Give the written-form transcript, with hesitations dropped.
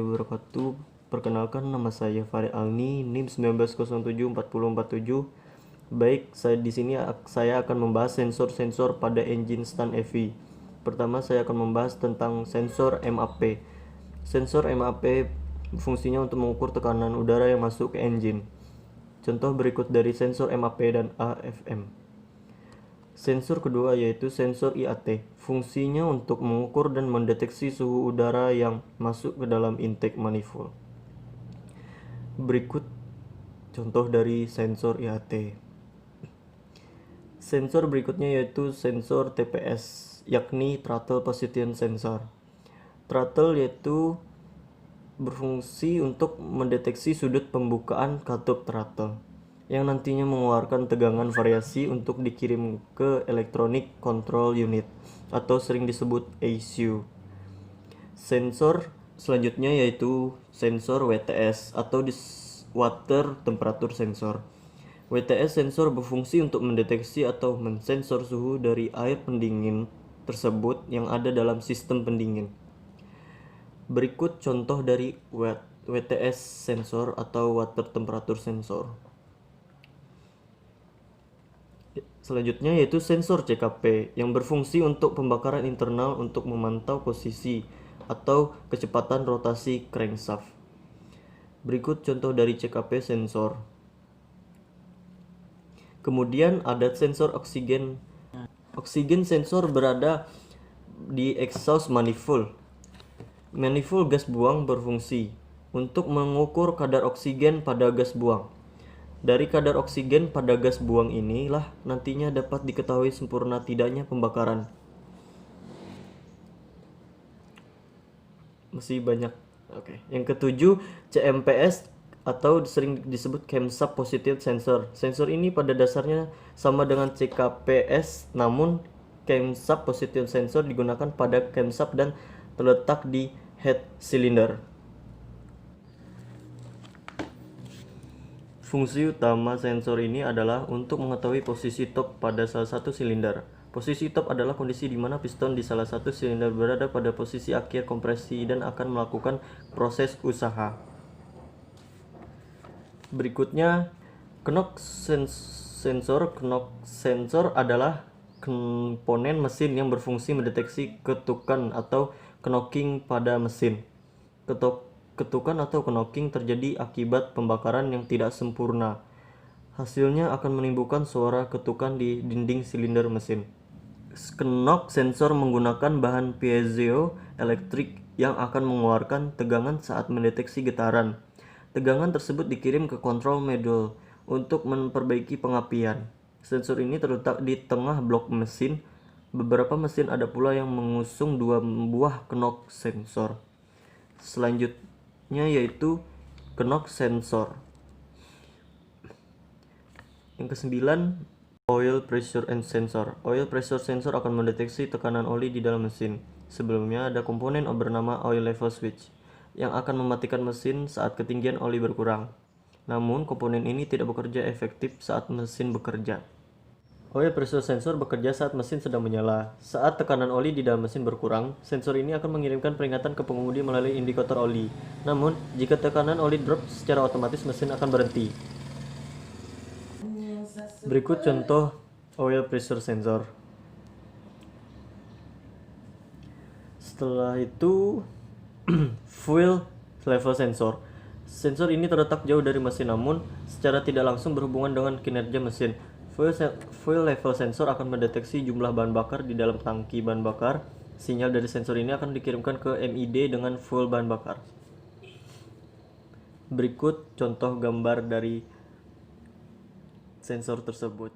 wabarakatuh. Perkenalkan, nama saya Farid Alni, NIM 19074047. Baik, di sini saya akan membahas sensor-sensor pada engine stand EV. Pertama, saya akan membahas tentang sensor MAP. Sensor MAP fungsinya untuk mengukur tekanan udara yang masuk ke engine. Contoh berikut dari sensor MAP dan AFM. Sensor kedua yaitu sensor IAT. Fungsinya untuk mengukur dan mendeteksi suhu udara yang masuk ke dalam intake manifold. Berikut contoh dari sensor IAT. Sensor berikutnya yaitu sensor TPS, yakni throttle position sensor. Throttle yaitu berfungsi untuk mendeteksi sudut pembukaan katup throttle yang nantinya mengeluarkan tegangan variasi untuk dikirim ke Electronic Control Unit atau sering disebut ECU. Sensor selanjutnya yaitu sensor WTS atau Water Temperature Sensor. WTS sensor berfungsi untuk mendeteksi atau mensensor suhu dari air pendingin tersebut yang ada dalam sistem pendingin. Berikut contoh dari WTS sensor atau Water Temperature Sensor. Selanjutnya yaitu sensor CKP yang berfungsi untuk pembakaran internal untuk memantau posisi atau kecepatan rotasi crankshaft. Berikut contoh dari CKP sensor. Kemudian ada sensor oksigen. Oksigen sensor berada di exhaust manifold. Manifold gas buang berfungsi untuk mengukur kadar oksigen pada gas buang. Dari kadar oksigen pada gas buang inilah nantinya dapat diketahui sempurna tidaknya pembakaran. Masih banyak. Oke. Yang ketujuh, CMPS atau sering disebut Camshaft Positive Sensor. Sensor ini pada dasarnya sama dengan CKPS, namun Camshaft Positive Sensor digunakan pada camshaft dan terletak di head cylinder. Fungsi utama sensor ini adalah untuk mengetahui posisi top pada salah satu silinder. Posisi top adalah kondisi di mana piston di salah satu silinder berada pada posisi akhir kompresi dan akan melakukan proses usaha. Berikutnya, knock sensor. Knock sensor adalah komponen mesin yang berfungsi mendeteksi ketukan atau knocking pada mesin. Ketukan atau knocking terjadi akibat pembakaran yang tidak sempurna. Hasilnya akan menimbulkan suara ketukan di dinding silinder mesin. Knock sensor menggunakan bahan piezoelektrik yang akan mengeluarkan tegangan saat mendeteksi getaran. Tegangan tersebut dikirim ke control module untuk memperbaiki pengapian. Sensor ini terletak di tengah blok mesin. Beberapa mesin ada pula yang mengusung dua buah knock sensor. Selanjutnya yaitu knock sensor. Yang kesembilan, oil pressure and sensor. Oil pressure sensor akan mendeteksi tekanan oli di dalam mesin. Sebelumnya ada komponen bernama oil level switch yang akan mematikan mesin saat ketinggian oli berkurang. Namun komponen ini tidak bekerja efektif saat mesin bekerja. Oil pressure sensor bekerja saat mesin sedang menyala. Saat tekanan oli di dalam mesin berkurang, sensor ini akan mengirimkan peringatan ke pengemudi melalui indikator oli. Namun, jika tekanan oli drop, secara otomatis mesin akan berhenti. Berikut contoh oil pressure sensor. Setelah itu, fuel level sensor. Sensor ini terletak jauh dari mesin, namun secara tidak langsung berhubungan dengan kinerja mesin. Fuel level sensor akan mendeteksi jumlah bahan bakar di dalam tangki bahan bakar. Sinyal dari sensor ini akan dikirimkan ke MID dengan full bahan bakar. Berikut contoh gambar dari sensor tersebut.